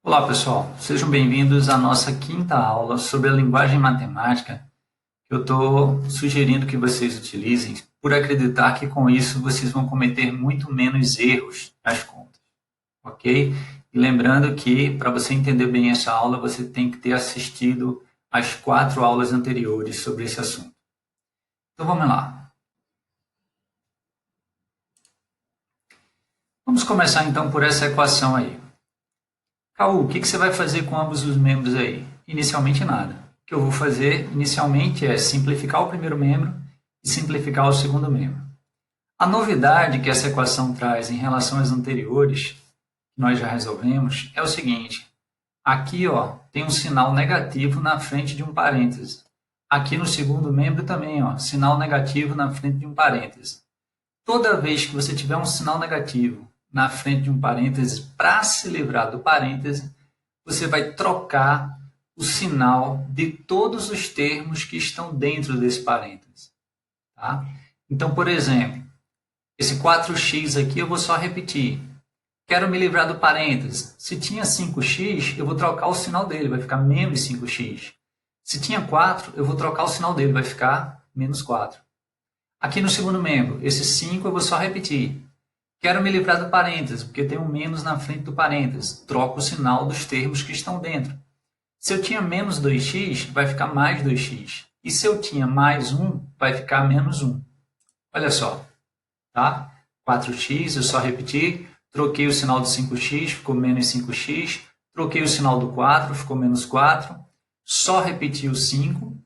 Olá, pessoal. Sejam bem-vindos à nossa quinta aula sobre a linguagem matemática, que eu estou sugerindo que vocês utilizem por acreditar que com isso vocês vão cometer muito menos erros nas contas, ok? E lembrando que, para você entender bem essa aula, você tem que ter assistido às 4 aulas anteriores sobre esse assunto. Então vamos lá. Vamos começar então por essa equação aí. Raul, o que você vai fazer com ambos os membros aí? Inicialmente nada. O que eu vou fazer inicialmente é simplificar o primeiro membro e simplificar o segundo membro. A novidade que essa equação traz em relação às anteriores, que nós já resolvemos, é o seguinte. Aqui ó, tem um sinal negativo na frente de um parêntese. Aqui no segundo membro também, ó, sinal negativo na frente de um parêntese. Toda vez que você tiver um sinal negativo na frente de um parêntese, para se livrar do parêntese, você vai trocar o sinal de todos os termos que estão dentro desse parêntese. Tá? Então, por exemplo, esse 4x aqui eu vou só repetir. Quero me livrar do parêntese. Se tinha 5x, eu vou trocar o sinal dele, vai ficar menos 5x. Se tinha 4, eu vou trocar o sinal dele, vai ficar menos 4. Aqui no segundo membro, esse 5 eu vou só repetir. Quero me livrar do parêntese, porque tem um menos na frente do parêntese. Troco o sinal dos termos que estão dentro. Se eu tinha menos 2x, vai ficar mais 2x. E se eu tinha mais 1, vai ficar menos 1. Olha só. Tá? 4x, eu só repeti. Troquei o sinal do 5x, ficou menos 5x. Troquei o sinal do 4, ficou menos 4. Só repeti o 5.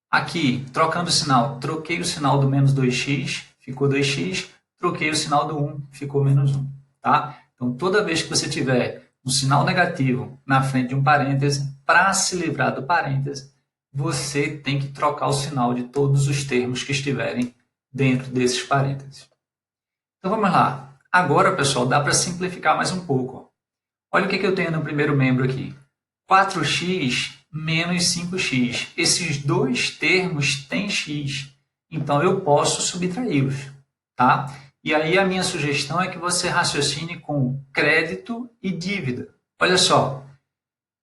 Aqui, trocando o sinal, troquei o sinal do menos 2x, ficou 2x. Troquei o sinal do 1, ficou menos 1. Tá? Então, toda vez que você tiver um sinal negativo na frente de um parêntese, para se livrar do parêntese, você tem que trocar o sinal de todos os termos que estiverem dentro desses parênteses. Então, vamos lá. Agora, pessoal, dá para simplificar mais um pouco. Olha o que eu tenho no primeiro membro aqui. 4x menos 5x. Esses dois termos têm x, então eu posso subtraí-los. Tá? E aí a minha sugestão é que você raciocine com crédito e dívida. Olha só,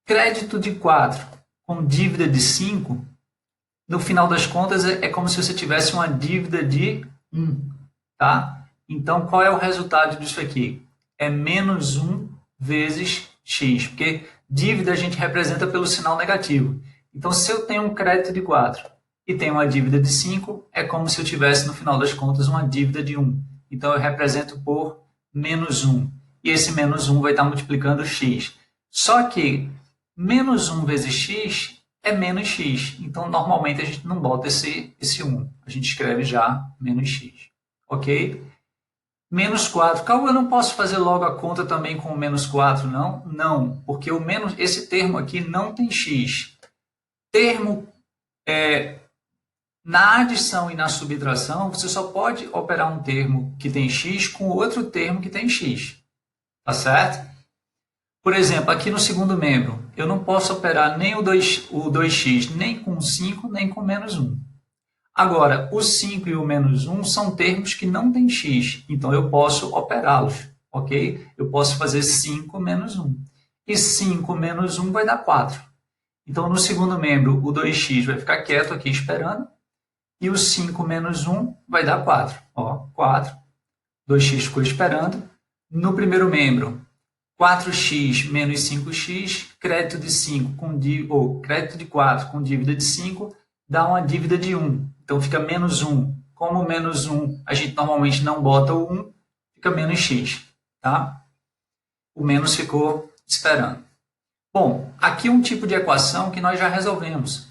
crédito de 4 com dívida de 5, no final das contas é como se você tivesse uma dívida de 1. Tá? Então, qual é o resultado disso aqui? É menos 1 vezes x, porque dívida a gente representa pelo sinal negativo. Então, se eu tenho um crédito de 4 e tenho uma dívida de 5, é como se eu tivesse, no final das contas, uma dívida de 1. Então, eu represento por menos 1. E esse menos 1 vai estar multiplicando x. Só que menos 1 vezes x é menos x. Então, normalmente, a gente não bota esse 1. A gente escreve já menos x. Ok? Menos 4. Calma, eu não posso fazer logo a conta também com o menos 4, não? Não, porque esse termo aqui não tem x. Termo na adição e na subtração, você só pode operar um termo que tem x com outro termo que tem x. Tá certo? Por exemplo, aqui no segundo membro, eu não posso operar nem o 2x nem com 5, nem com menos 1. Agora, o 5 e o menos 1 são termos que não têm x, então eu posso operá-los, ok? Eu posso fazer 5 menos 1. E 5 menos 1 vai dar 4. Então, no segundo membro, o 2x vai ficar quieto aqui esperando, e o 5 menos 1 vai dar 4. Ó, 4. 2x ficou esperando. No primeiro membro, 4x menos 5x, crédito de 5 ou crédito de 4 com dívida de 5, dá uma dívida de 1. Então, fica menos 1. Como menos 1 a gente normalmente não bota o 1, fica menos x. Tá? O menos ficou esperando. Bom, aqui um tipo de equação que nós já resolvemos.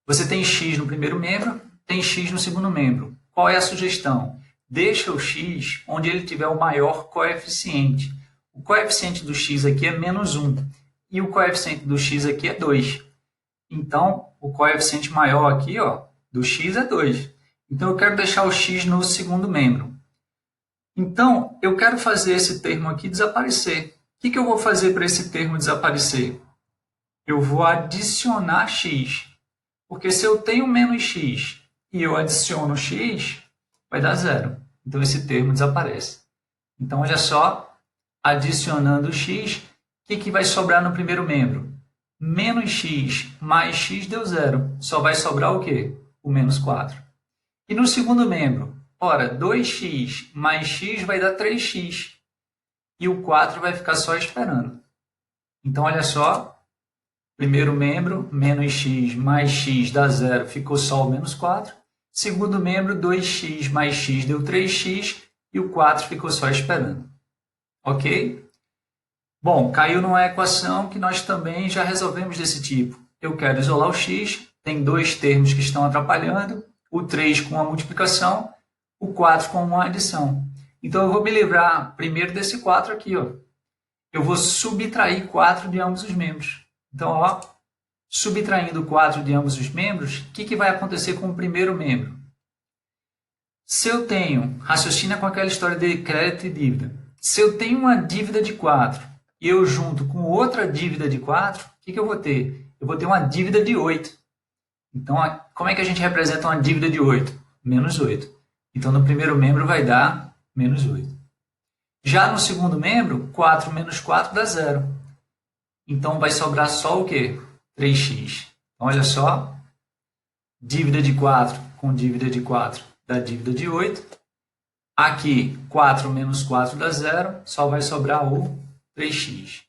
Você tem x no primeiro membro, tem x no segundo membro. Qual é a sugestão? Deixa o x onde ele tiver o maior coeficiente. O coeficiente do x aqui é menos 1 e o coeficiente do x aqui é 2. Então, o coeficiente maior aqui do x é 2. Então, eu quero deixar o x no segundo membro. Então, eu quero fazer esse termo aqui desaparecer. O que eu vou fazer para esse termo desaparecer? Eu vou adicionar x. Porque se eu tenho menos x e eu adiciono x, vai dar zero. Então, esse termo desaparece. Então, olha só, adicionando x, que vai sobrar no primeiro membro? Menos x mais x deu zero. Só vai sobrar o quê? O menos 4. E no segundo membro? Ora, 2x mais x vai dar 3x. E o 4 vai ficar só esperando. Então, olha só. Primeiro membro, menos x mais x dá zero, ficou só o menos 4. Segundo membro, 2x mais x deu 3x. E o 4 ficou só esperando. Ok? Bom, caiu numa equação que nós também já resolvemos desse tipo. Eu quero isolar o x, tem dois termos que estão atrapalhando, o 3 com a multiplicação, o 4 com uma adição. Então, eu vou me livrar primeiro desse 4 aqui. Ó. Eu vou subtrair 4 de ambos os membros. Então, ó, subtraindo 4 de ambos os membros, o que vai acontecer com o primeiro membro? Se eu tenho, raciocina com aquela história de crédito e dívida. Se eu tenho uma dívida de 4 e eu junto com outra dívida de 4, o que eu vou ter? Eu vou ter uma dívida de 8. Então, como é que a gente representa uma dívida de 8? Menos 8. Então, no primeiro membro vai dar menos 8. Já no segundo membro, 4 menos 4 dá 0. Então, vai sobrar só o quê? 3x. Então, olha só. Dívida de 4 com dívida de 4 dá dívida de 8. Aqui, 4 menos 4 dá 0. Só vai sobrar o 3x.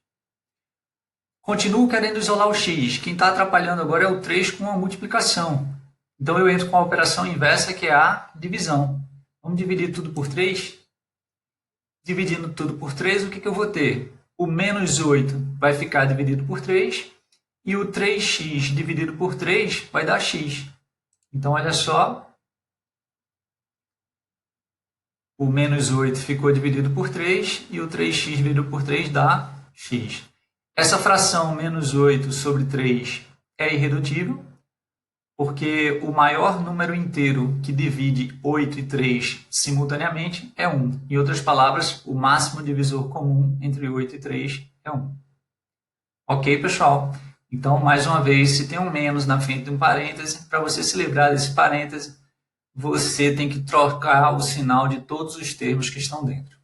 Continuo querendo isolar o x. Quem está atrapalhando agora é o 3 com a multiplicação. Então, eu entro com a operação inversa, que é a divisão. Vamos dividir tudo por 3? Dividindo tudo por 3, o que eu vou ter? O menos 8 vai ficar dividido por 3 e o 3x dividido por 3 vai dar x. Então, olha só. O menos 8 ficou dividido por 3 e o 3x dividido por 3 dá x. Essa fração menos 8 sobre 3 é irredutível, porque o maior número inteiro que divide 8 e 3 simultaneamente é 1. Em outras palavras, o máximo divisor comum entre 8 e 3 é 1. Ok, pessoal? Então, mais uma vez, se tem um menos na frente de um parêntese, para você se livrar desse parêntese, você tem que trocar o sinal de todos os termos que estão dentro.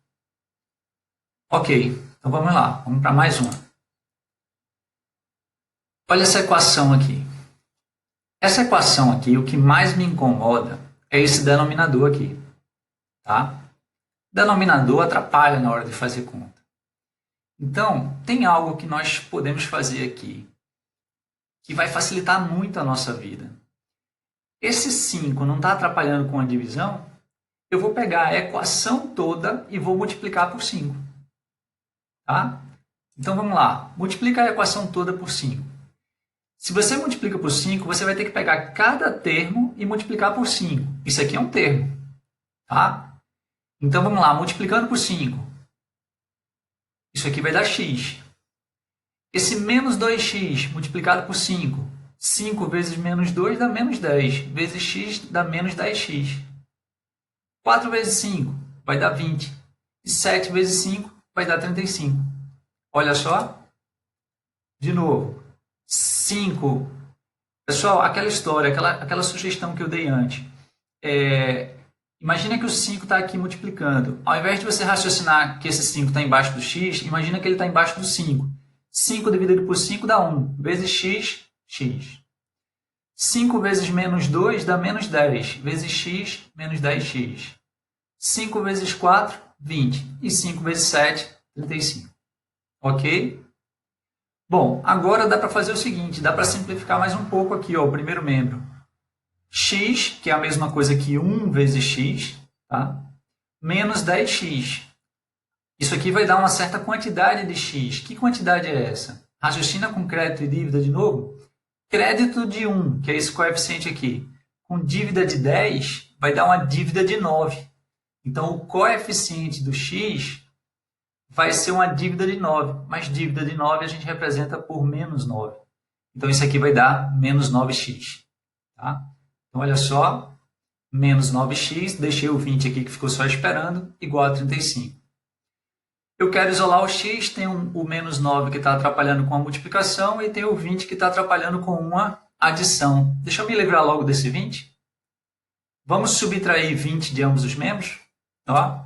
Ok, então vamos lá. Vamos para mais uma. Olha essa equação aqui. Essa equação aqui, o que mais me incomoda é esse denominador aqui. Tá? Denominador atrapalha na hora de fazer conta. Então, tem algo que nós podemos fazer aqui que vai facilitar muito a nossa vida. Esse 5 não está atrapalhando com a divisão? Eu vou pegar a equação toda e vou multiplicar por 5. Tá? Então, vamos lá. Multiplica a equação toda por 5. Se você multiplica por 5, você vai ter que pegar cada termo e multiplicar por 5. Isso aqui é um termo. Tá? Então, vamos lá. Multiplicando por 5. Isso aqui vai dar x. Esse menos 2x multiplicado por 5. 5 vezes menos 2 dá menos 10. Vezes x dá menos 10x. 4 vezes 5 vai dar 20. E 7 vezes 5 vai dar 35. Olha só. De novo. 5. Pessoal, aquela história, aquela sugestão que eu dei antes. Imagina que o 5 está aqui multiplicando. Ao invés de você raciocinar que esse 5 está embaixo do x, imagina que ele está embaixo do 5. 5 dividido por 5 dá 1. Vezes x, x. 5 vezes menos 2 dá menos 10. Vezes x, menos 10x. 5 vezes 4, 20. E 5 vezes 7, 35. Ok? Bom, agora dá para fazer o seguinte, dá para simplificar mais um pouco aqui, ó, o primeiro membro. X, que é a mesma coisa que 1 vezes x, tá? Menos 10x. Isso aqui vai dar uma certa quantidade de x. Que quantidade é essa? Raciocina com crédito e dívida de novo. Crédito de 1, que é esse coeficiente aqui, com dívida de 10, vai dar uma dívida de 9. Então, o coeficiente do x vai ser uma dívida de 9, mas dívida de 9 a gente representa por menos 9. Então, isso aqui vai dar menos 9x. Tá? Então, olha só, menos 9x, deixei o 20 aqui que ficou só esperando, igual a 35. Eu quero isolar o x, tem o menos 9 que está atrapalhando com a multiplicação e tem o 20 que está atrapalhando com uma adição. Deixa eu me livrar logo desse 20. Vamos subtrair 20 de ambos os membros. Ó.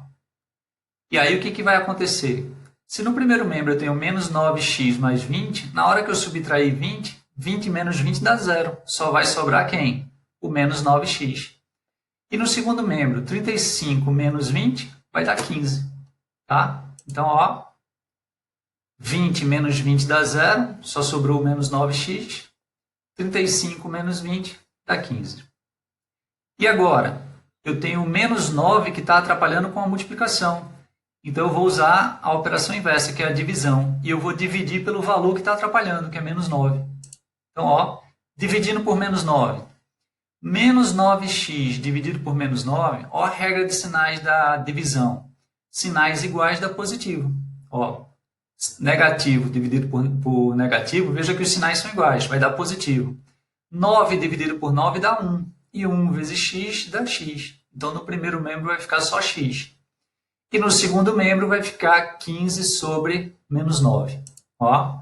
E aí, o que vai acontecer? Se no primeiro membro eu tenho menos 9x mais 20, na hora que eu subtrair 20, 20 menos 20 dá zero. Só vai sobrar quem? O menos 9x. E no segundo membro, 35 menos 20 vai dar 15. Tá? Então, ó, 20 menos 20 dá zero, só sobrou o menos 9x. 35 menos 20 dá 15. E agora, eu tenho o menos 9 que está atrapalhando com a multiplicação. Então, eu vou usar a operação inversa, que é a divisão. E eu vou dividir pelo valor que está atrapalhando, que é menos 9. Então, ó, dividindo por menos 9. Menos 9x dividido por menos 9, ó a regra de sinais da divisão. Sinais iguais dá positivo. Ó, negativo dividido por negativo, veja que os sinais são iguais, vai dar positivo. 9 dividido por 9 dá 1. E 1 vezes x dá x. Então, no primeiro membro vai ficar só x. E no segundo membro vai ficar 15 sobre menos 9. Ó.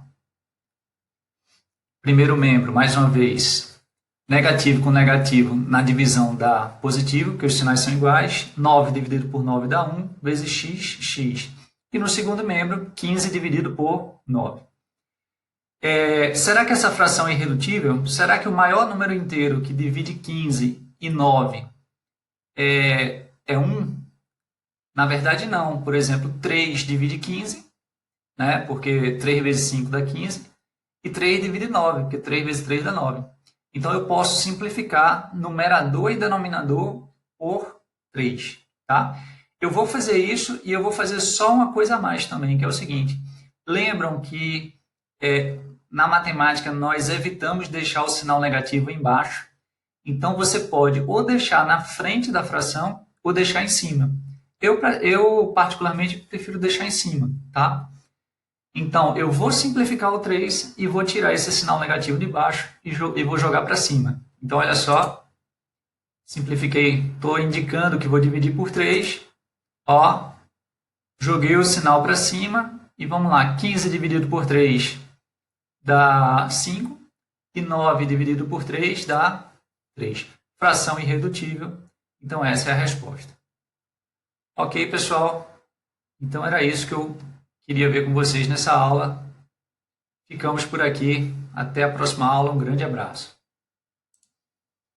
Primeiro membro, mais uma vez, negativo com negativo na divisão dá positivo, porque os sinais são iguais. 9 dividido por 9 dá 1, vezes x, x. E no segundo membro, 15 dividido por 9. Será que essa fração é irredutível? Será que o maior número inteiro que divide 15 e 9 é 1? Na verdade, não. Por exemplo, 3 divide 15, né? Porque 3 vezes 5 dá 15. E 3 divide 9, porque 3 vezes 3 dá 9. Então, eu posso simplificar numerador e denominador por 3. Tá? Eu vou fazer isso e eu vou fazer só uma coisa a mais também, que é o seguinte. Lembram que na matemática nós evitamos deixar o sinal negativo embaixo. Então, você pode ou deixar na frente da fração ou deixar em cima. Eu particularmente, prefiro deixar em cima, tá? Então, eu vou simplificar o 3 e vou tirar esse sinal negativo de baixo e vou jogar para cima. Então, olha só, simplifiquei, estou indicando que vou dividir por 3, ó, joguei o sinal para cima e vamos lá, 15 dividido por 3 dá 5 e 9 dividido por 3 dá 3. Fração irredutível, então essa é a resposta. Ok, pessoal? Então era isso que eu queria ver com vocês nessa aula. Ficamos por aqui. Até a próxima aula. Um grande abraço.